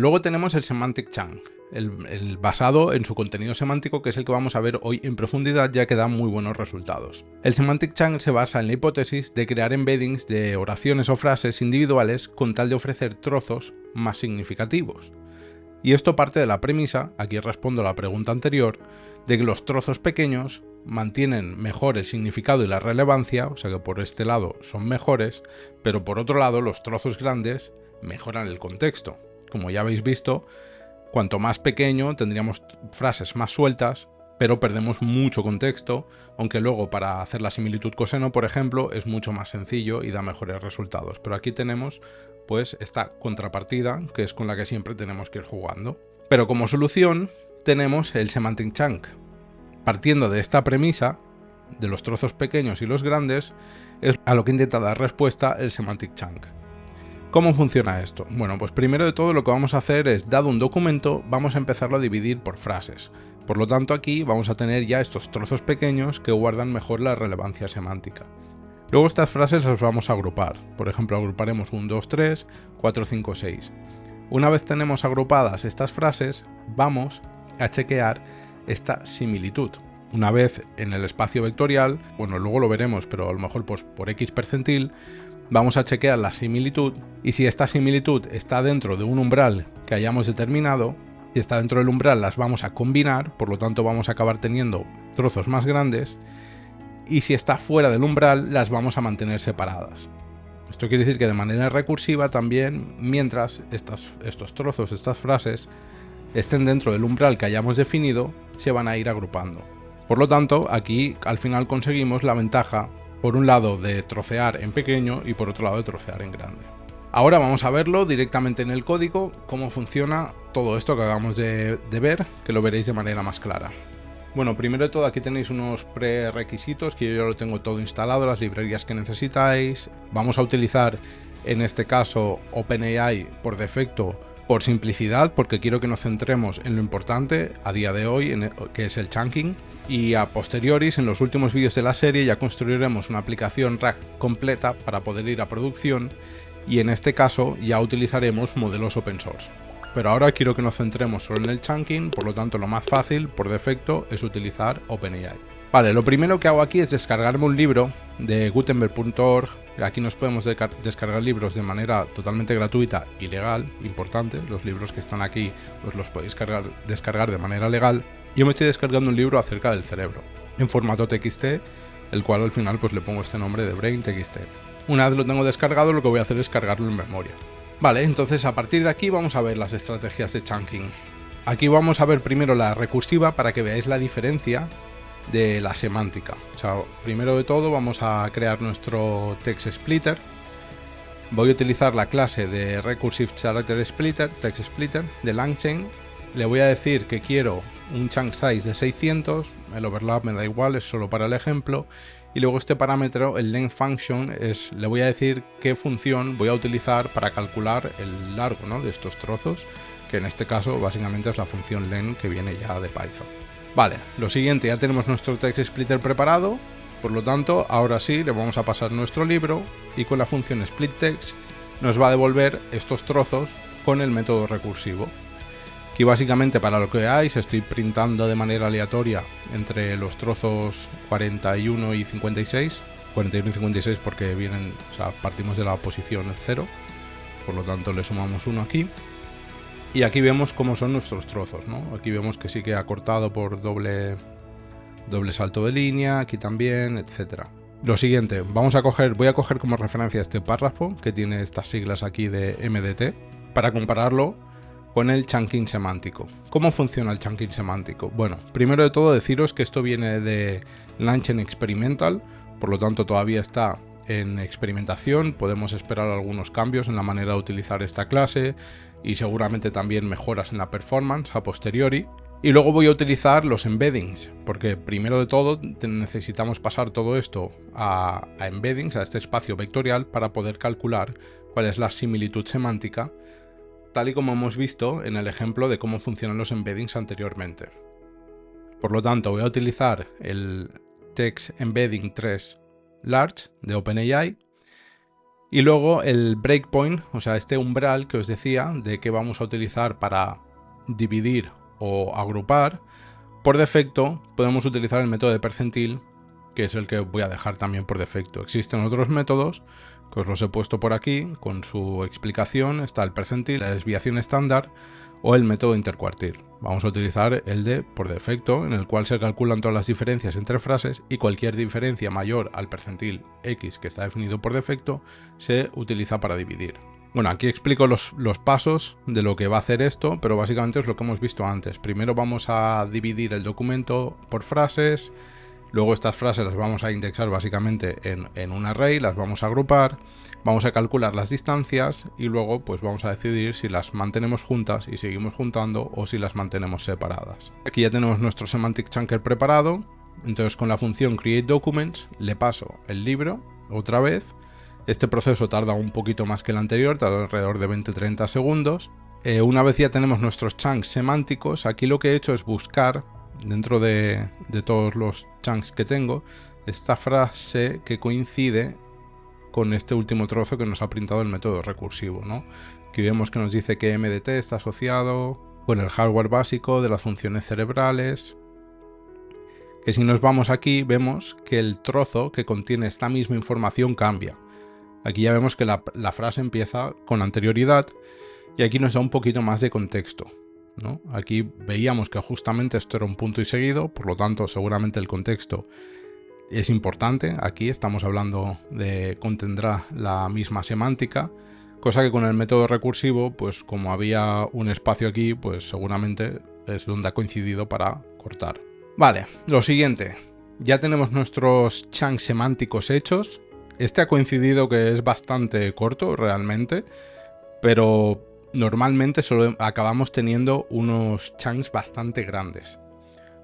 Luego tenemos el Semantic Chunk, el basado en su contenido semántico, que es el que vamos a ver hoy en profundidad, ya que da muy buenos resultados. El Semantic Chunk se basa en la hipótesis de crear embeddings de oraciones o frases individuales con tal de ofrecer trozos más significativos. Y esto parte de la premisa, aquí respondo a la pregunta anterior, de que los trozos pequeños mantienen mejor el significado y la relevancia, o sea que por este lado son mejores, pero por otro lado los trozos grandes mejoran el contexto. Como ya habéis visto, cuanto más pequeño tendríamos frases más sueltas, pero perdemos mucho contexto, aunque luego para hacer la similitud coseno, por ejemplo, es mucho más sencillo y da mejores resultados. Pero aquí tenemos pues esta contrapartida, que es con la que siempre tenemos que ir jugando. Pero como solución tenemos el Semantic Chunk. Partiendo de esta premisa, de los trozos pequeños y los grandes, es a lo que intenta dar respuesta el Semantic Chunk. ¿Cómo funciona esto? Bueno, pues primero de todo lo que vamos a hacer es, dado un documento, vamos a empezarlo a dividir por frases. Por lo tanto, aquí vamos a tener ya estos trozos pequeños que guardan mejor la relevancia semántica. Luego estas frases las vamos a agrupar. Por ejemplo, agruparemos 1, 2, 3, 4, 5, 6. Una vez tenemos agrupadas estas frases, vamos a chequear esta similitud. Una vez en el espacio vectorial, bueno, luego lo veremos, pero a lo mejor pues, por X percentil, vamos a chequear la similitud, y si esta similitud está dentro de un umbral que hayamos determinado, si está dentro del umbral las vamos a combinar, por lo tanto vamos a acabar teniendo trozos más grandes, y si está fuera del umbral las vamos a mantener separadas. Esto quiere decir que de manera recursiva también, mientras estos trozos, estas frases, estén dentro del umbral que hayamos definido, se van a ir agrupando. Por lo tanto, aquí al final conseguimos la ventaja, por un lado de trocear en pequeño y por otro lado de trocear en grande. Ahora vamos a verlo directamente en el código, cómo funciona todo esto que acabamos de ver, que lo veréis de manera más clara. Bueno, primero de todo aquí tenéis unos prerequisitos que yo ya lo tengo todo instalado, las librerías que necesitáis. Vamos a utilizar en este caso OpenAI por defecto, por simplicidad, porque quiero que nos centremos en lo importante a día de hoy, que es el chunking. Y a posteriori, en los últimos vídeos de la serie, ya construiremos una aplicación RAG completa para poder ir a producción, y en este caso ya utilizaremos modelos open source. Pero ahora quiero que nos centremos solo en el chunking, por lo tanto lo más fácil, por defecto, es utilizar OpenAI. Vale, lo primero que hago aquí es descargarme un libro de Gutenberg.org. Aquí nos podemos descargar libros de manera totalmente gratuita y legal, importante, los libros que están aquí os los podéis descargar de manera legal. Yo me estoy descargando un libro acerca del cerebro, en formato TXT, el cual al final pues le pongo este nombre de Brain TXT. Una vez lo tengo descargado, lo que voy a hacer es cargarlo en memoria. Vale, entonces a partir de aquí vamos a ver las estrategias de chunking. Aquí vamos a ver primero la recursiva para que veáis la diferencia de la semántica. O sea, primero de todo vamos a crear nuestro text splitter. Voy a utilizar la clase de Recursive Character Splitter, Text Splitter, de LangChain. Le voy a decir que quiero un chunk size de 600, el overlap me da igual, es solo para el ejemplo. Y luego este parámetro, el length function, le voy a decir qué función voy a utilizar para calcular el largo, ¿no?, de estos trozos, que en este caso básicamente es la función len que viene ya de Python. Vale, lo siguiente, ya tenemos nuestro text splitter preparado, por lo tanto ahora sí le vamos a pasar nuestro libro y con la función splitText nos va a devolver estos trozos con el método recursivo. Aquí básicamente, para lo que veáis, estoy printando de manera aleatoria entre los trozos 41 y 56. 41 y 56 porque vienen, o sea, partimos de la posición 0, por lo tanto le sumamos 1 aquí. Y aquí vemos cómo son nuestros trozos, ¿no? Aquí vemos que sí que ha cortado por doble salto de línea, aquí también, etc. Lo siguiente, voy a coger como referencia este párrafo que tiene estas siglas aquí de MDT para compararlo con el chunking semántico. ¿Cómo funciona el chunking semántico? Bueno, primero de todo deciros que esto viene de LangChain Experimental, por lo tanto todavía está en experimentación, podemos esperar algunos cambios en la manera de utilizar esta clase y seguramente también mejoras en la performance a posteriori. Y luego voy a utilizar los embeddings, porque primero de todo necesitamos pasar todo esto a embeddings, a este espacio vectorial, para poder calcular cuál es la similitud semántica, tal y como hemos visto en el ejemplo de cómo funcionan los embeddings anteriormente. Por lo tanto, voy a utilizar el Text Embedding 3 Large de OpenAI Y luego el breakpoint, o sea, este umbral que os decía de que vamos a utilizar para dividir o agrupar, por defecto podemos utilizar el método de percentil, que es el que voy a dejar también por defecto. Existen otros métodos que os los he puesto por aquí con su explicación. Está el percentil, la desviación estándar o el método intercuartil. Vamos a utilizar el de por defecto, en el cual se calculan todas las diferencias entre frases y cualquier diferencia mayor al percentil X que está definido por defecto se utiliza para dividir. Bueno, aquí explico los pasos de lo que va a hacer esto, pero básicamente es lo que hemos visto antes. Primero vamos a dividir el documento por frases. Luego estas frases las vamos a indexar básicamente en un array, las vamos a agrupar, vamos a calcular las distancias y luego pues vamos a decidir si las mantenemos juntas y seguimos juntando o si las mantenemos separadas. Aquí ya tenemos nuestro semantic chunker preparado, entonces con la función createDocuments le paso el libro otra vez. Este proceso tarda un poquito más que el anterior, tarda alrededor de 20-30 segundos. Una vez ya tenemos nuestros chunks semánticos, aquí lo que he hecho es buscar dentro de todos los chunks que tengo esta frase que coincide con este último trozo que nos ha printado el método recursivo, ¿no? Aquí vemos que nos dice que MDT está asociado con el hardware básico de las funciones cerebrales, que si nos vamos aquí vemos que el trozo que contiene esta misma información cambia. Aquí ya vemos que la frase empieza con anterioridad y aquí nos da un poquito más de contexto, ¿no? Aquí veíamos que justamente esto era un punto y seguido, por lo tanto seguramente el contexto es importante. Aquí estamos hablando de contendrá la misma semántica, cosa que con el método recursivo, pues como había un espacio aquí, pues seguramente es donde ha coincidido para cortar. Vale, lo siguiente, ya tenemos nuestros chunks semánticos hechos. Este ha coincidido que es bastante corto realmente, pero normalmente solo acabamos teniendo unos chunks bastante grandes.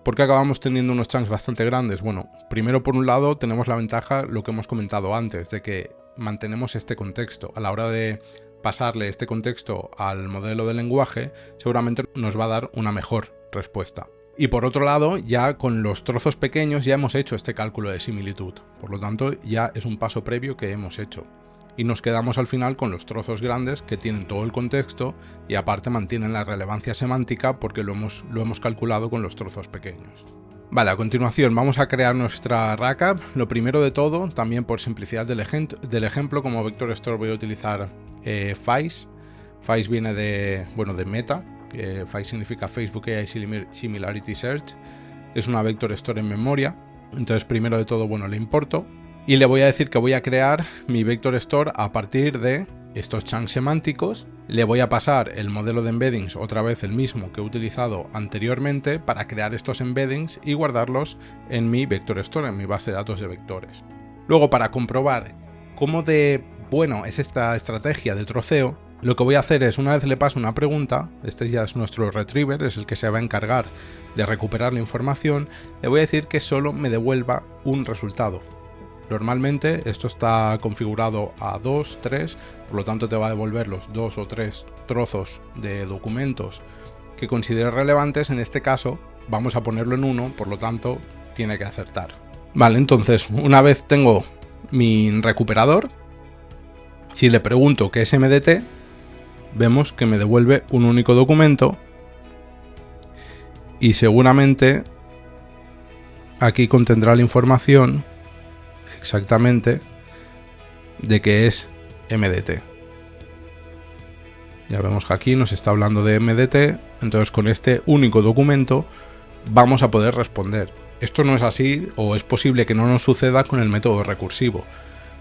¿Por qué acabamos teniendo unos chunks bastante grandes? Bueno, primero por un lado tenemos la ventaja, lo que hemos comentado antes, de que mantenemos este contexto. A la hora de pasarle este contexto al modelo de lenguaje, seguramente nos va a dar una mejor respuesta. Y por otro lado, ya con los trozos pequeños ya hemos hecho este cálculo de similitud. Por lo tanto, ya es un paso previo que hemos hecho. Y nos quedamos al final con los trozos grandes que tienen todo el contexto y aparte mantienen la relevancia semántica porque lo hemos calculado con los trozos pequeños. Vale, a continuación vamos a crear nuestra RACAP. Lo primero de todo, también por simplicidad del ejemplo, como vector store voy a utilizar FAIS. FAIS viene de Meta, que FAIS significa Facebook AI Similarity Search. Es una vector store en memoria. Entonces primero de todo, le importo. Y le voy a decir que voy a crear mi vector store a partir de estos chunks semánticos. Le voy a pasar el modelo de embeddings, otra vez el mismo que he utilizado anteriormente, para crear estos embeddings y guardarlos en mi vector store, en mi base de datos de vectores. Luego, para comprobar cómo es esta estrategia de troceo, lo que voy a hacer es, una vez le paso una pregunta, este ya es nuestro retriever, es el que se va a encargar de recuperar la información, le voy a decir que solo me devuelva un resultado. Normalmente esto está configurado a 2, 3, por lo tanto te va a devolver los 2 o 3 trozos de documentos que considere relevantes. En este caso vamos a ponerlo en 1, por lo tanto tiene que acertar. Vale, entonces una vez tengo mi recuperador, si le pregunto qué es MDT, vemos que me devuelve un único documento y seguramente aquí contendrá la información exactamente de qué es MDT. Ya vemos que aquí nos está hablando de MDT, entonces con este único documento vamos a poder responder. Esto no es así, o es posible que no nos suceda con el método recursivo.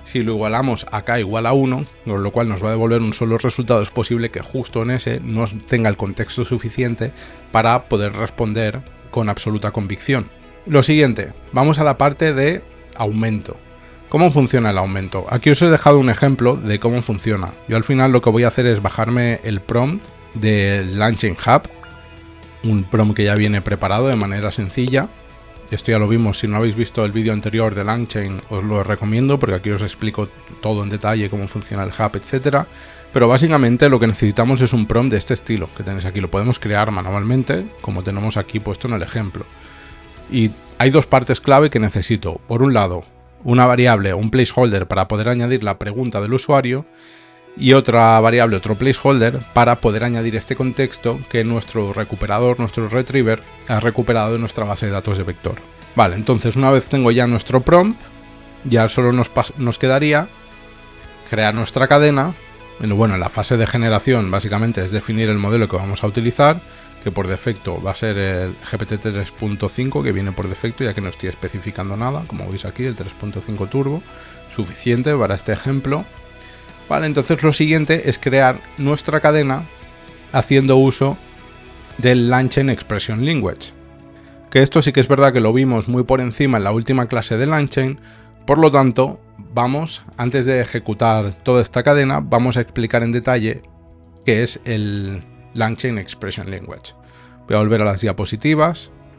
Si lo igualamos acá igual a 1, con lo cual nos va a devolver un solo resultado, es posible que justo en ese no tenga el contexto suficiente para poder responder con absoluta convicción. Lo siguiente, vamos a la parte de aumento. ¿Cómo funciona el aumento? Aquí os he dejado un ejemplo de cómo funciona. Yo al final lo que voy a hacer es bajarme el prompt del LangChain Hub, un prompt que ya viene preparado de manera sencilla. Esto ya lo vimos, si no habéis visto el vídeo anterior de LangChain os lo recomiendo porque aquí os explico todo en detalle cómo funciona el hub, etcétera. Pero básicamente lo que necesitamos es un prompt de este estilo que tenéis aquí. Lo podemos crear manualmente, como tenemos aquí puesto en el ejemplo. Y hay dos partes clave que necesito. Por un lado, una variable, un placeholder para poder añadir la pregunta del usuario y otra variable, otro placeholder para poder añadir este contexto que nuestro recuperador, nuestro retriever, ha recuperado de nuestra base de datos de vector. Vale, entonces una vez tengo ya nuestro prompt, ya solo nos quedaría crear nuestra cadena. Bueno, en la fase de generación básicamente es definir el modelo que vamos a utilizar, que por defecto va a ser el GPT 3.5, que viene por defecto ya que no estoy especificando nada, como veis aquí el 3.5 Turbo, suficiente para este ejemplo. Vale, entonces lo siguiente es crear nuestra cadena haciendo uso del LangChain Expression Language. Que esto sí que es verdad que lo vimos muy por encima en la última clase de LangChain, por lo tanto, antes de ejecutar toda esta cadena, vamos a explicar en detalle qué es el LangChain Expression Language. Voy a volver a las diapositivas.